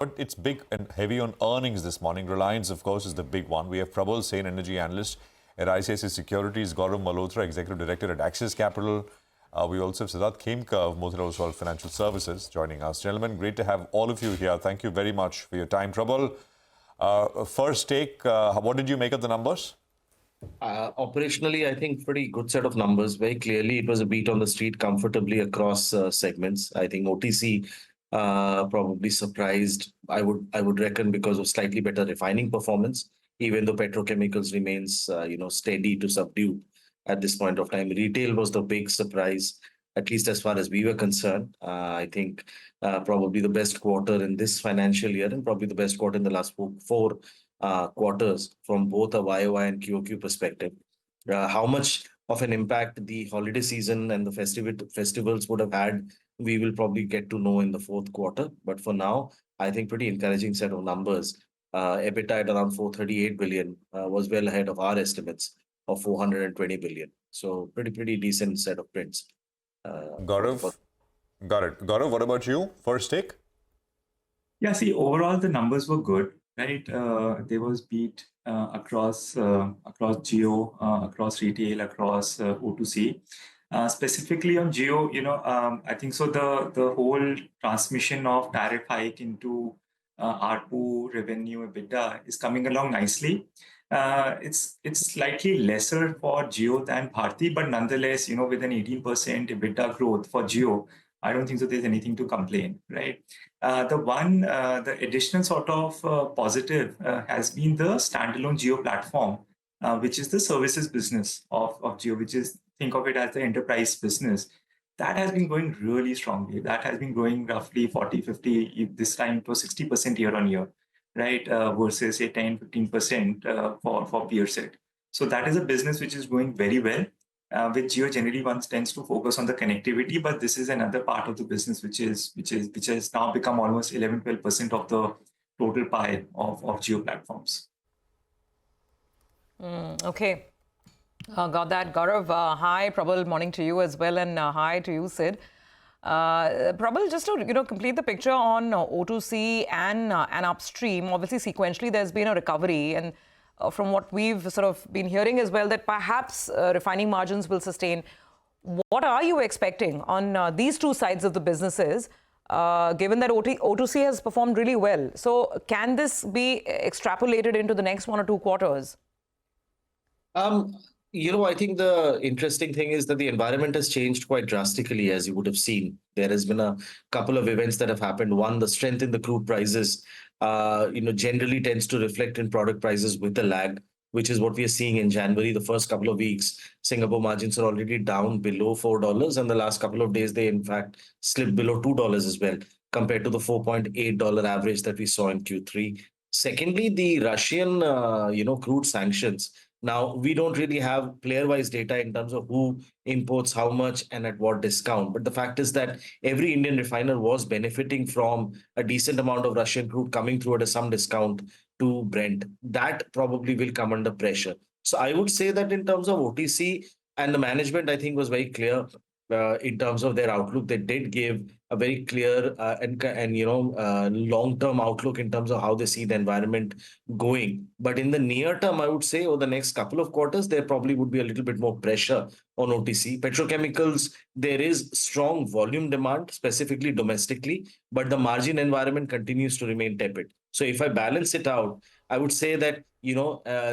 But it's big and heavy on earnings this morning. Reliance, of course, is the big one. We have Probal Sen, energy analyst at ICICI Securities, Gaurav Malhotra, executive director at Axis Capital. We also have Siddharth Khemka of Motilal Oswal Financial Services joining us. Gentlemen, great to have all of you here. Thank you very much for your time. Probal, first take, what did you make of the numbers? Operationally, I think pretty good set of numbers. Very clearly, it was a beat on the street comfortably across segments. I think OTC probably surprised. I would reckon because of slightly better refining performance, even though petrochemicals remains steady to subdued at this point of time. Retail was the big surprise, at least as far as we were concerned. I think probably the best quarter in this financial year and probably the best quarter in the last four quarters from both a YOY and QOQ perspective. How much of an impact the holiday season and the festivals would have had, we will probably get to know in the fourth quarter. But for now, I think pretty encouraging set of numbers. EBITDA at around 438 billion was well ahead of our estimates of 420 billion. So pretty decent set of prints. Gaurav, got it. Gaurav, what about you? First take? Yeah, see, overall the numbers were good, right? There was beat across Jio, across retail, across O2C. Specifically on Jio, I think so. The whole transmission of tariff hike into ARPU, revenue, EBITDA is coming along nicely. It's slightly lesser for Jio than Bharti, but nonetheless, with an 18% EBITDA growth for Jio, I don't think so there's anything to complain, right? The additional sort of positive has been the standalone Jio Platform, which is the services business of Jio, which is, think of it as the enterprise business. That has been growing really strongly. That has been growing roughly 40, 50, this time it was 60% year on year, right? Versus say 10, 15% for peer set. So that is a business which is going very well. With Jio, generally one tends to focus on the connectivity, but this is another part of the business which has now become almost 11-12% of the total pie of Jio platforms. Okay. Got that. Gaurav, hi. Probal, morning to you as well, and hi to you, Sid. Probal, just to complete the picture on O2C and upstream, obviously sequentially there's been a recovery, and from what we've sort of been hearing as well, that perhaps refining margins will sustain. What are you expecting on these two sides of the businesses, given that O2C has performed really well? So can this be extrapolated into the next 1 or 2 quarters? I think the interesting thing is that the environment has changed quite drastically, as you would have seen. There has been a couple of events that have happened. One, the strength in the crude prices, generally tends to reflect in product prices with a lag, which is what we are seeing in January. The first couple of weeks, Singapore margins are already down below $4, and the last couple of days they in fact slipped below $2 as well, compared to the $4.8 average that we saw in Q3. Secondly, the Russian, crude sanctions. Now, we don't really have player-wise data in terms of who imports how much and at what discount. But the fact is that every Indian refiner was benefiting from a decent amount of Russian crude coming through at some discount to Brent. That probably will come under pressure. So I would say that in terms of OTC, and the management, I think, was very clear in terms of their outlook. They did give a very clear and long-term outlook in terms of how they see the environment going. But in the near term, I would say over the next couple of quarters, there probably would be a little bit more pressure on OTC. Petrochemicals, there is strong volume demand, specifically domestically, but the margin environment continues to remain tepid. So if I balance it out, I would say that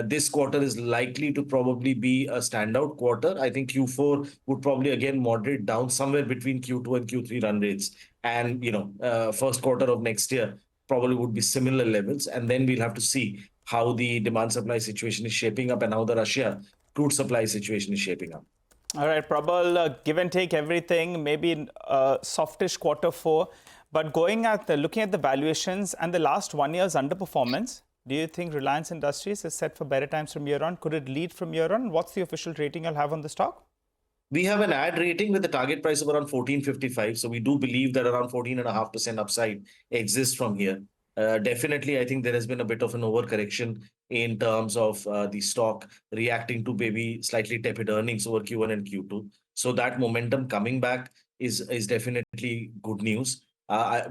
this quarter is likely to probably be a standout quarter. I think Q4 would probably again moderate down somewhere between Q2 and Q3 run rates. And, first quarter of next year probably would be similar levels. And then we'll have to see how the demand supply situation is shaping up and how the Russia crude supply situation is shaping up. All right, Probal, give and take everything, maybe a softish quarter 4. But looking at the valuations and the last 1 year's underperformance, do you think Reliance Industries is set for better times from here on? Could it lead from here on? What's the official rating you'll have on the stock? We have an ad rating with a target price of around 14.55. So we do believe that around 14.5% upside exists from here. Definitely, I think there has been a bit of an overcorrection in terms of the stock reacting to maybe slightly tepid earnings over Q1 and Q2. So that momentum coming back is definitely good news.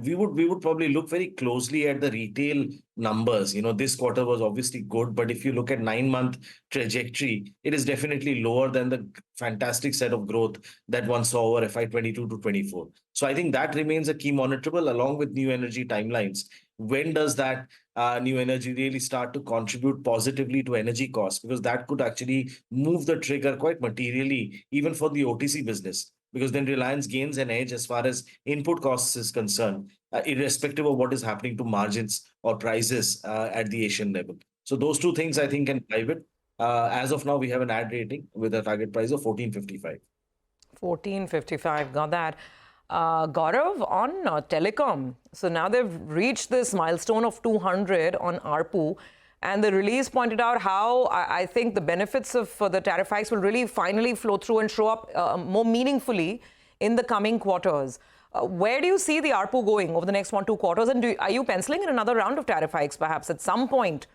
we would probably look very closely at the retail numbers. This quarter was obviously good, but if you look at 9-month trajectory, it is definitely lower than the fantastic set of growth that one saw over FY22 to 24. So I think that remains a key monitorable along with new energy timelines. When does that new energy really start to contribute positively to energy costs? Because that could actually move the trigger quite materially, even for the OTC business. Because then Reliance gains an edge as far as input costs is concerned, irrespective of what is happening to margins or prices at the Asian level. So those two things I think can drive it. As of now, we have an ad rating with a target price of 14.55. 14.55, got that. Gaurav, on telecom, so now they've reached this milestone of 200 on ARPU, and the release pointed out how I think the benefits of the tariff hikes will really finally flow through and show up more meaningfully in the coming quarters. Where do you see the ARPU going over the next 1-2 quarters? And are you penciling in another round of tariff hikes perhaps at some point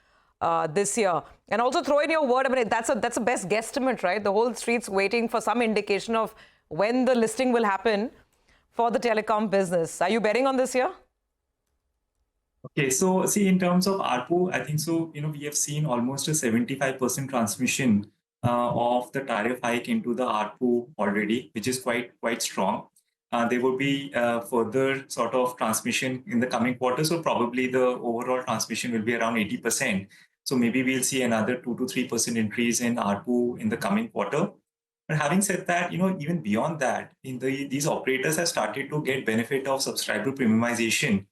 this year? And also throw in your word, I mean, that's a best guesstimate, right? The whole street's waiting for some indication of when the listing will happen for the telecom business. Are you betting on this year? Okay, so see, in terms of ARPU, I think so, we have seen almost a 75% transmission of the tariff hike into the ARPU already, which is quite strong. There will be further sort of transmission in the coming quarter. So probably the overall transmission will be around 80%. So maybe we'll see another 2 to 3% increase in ARPU in the coming quarter. But having said that, even beyond that, these operators have started to get benefit of subscriber premiumization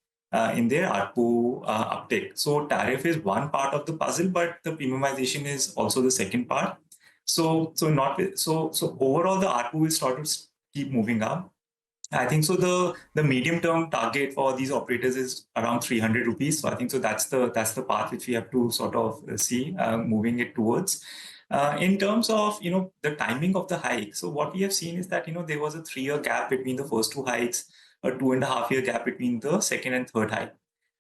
in their ARPU uptake. So tariff is one part of the puzzle, but the premiumization is also the second part. So overall, the ARPU will start to keep moving up. I think so. The medium term target for these operators is around 300 rupees. So I think so that's the path which we have to sort of see moving it towards. In terms of the timing of the hike, so what we have seen is that there was a 3-year gap between the first 2 hikes, a 2.5-year gap between the second and third hike.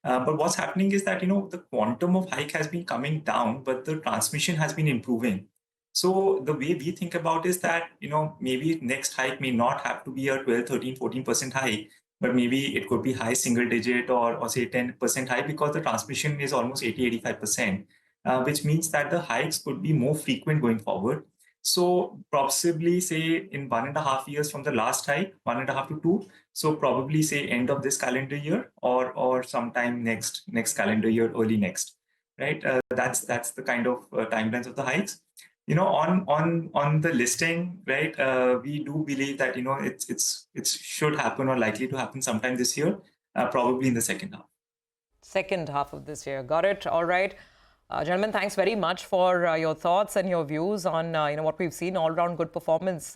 But what's happening is that the quantum of hike has been coming down, but the transmission has been improving. So the way we think about is that maybe next hike may not have to be a 12, 13, 14% hike, but maybe it could be high single digit or say 10% hike, because the transmission is almost 80-85%. Which means that the hikes could be more frequent going forward. So possibly say in 1.5 years from the last hike, 1.5 to 2. So probably say end of this calendar year or sometime next calendar year, early next, right? That's the kind of timelines of the hikes. On the listing, right? We do believe that it should happen or likely to happen sometime this year, probably in the second half. Second half of this year. Got it. All right. Gentlemen, thanks very much for your thoughts and your views on what we've seen, all-round good performance.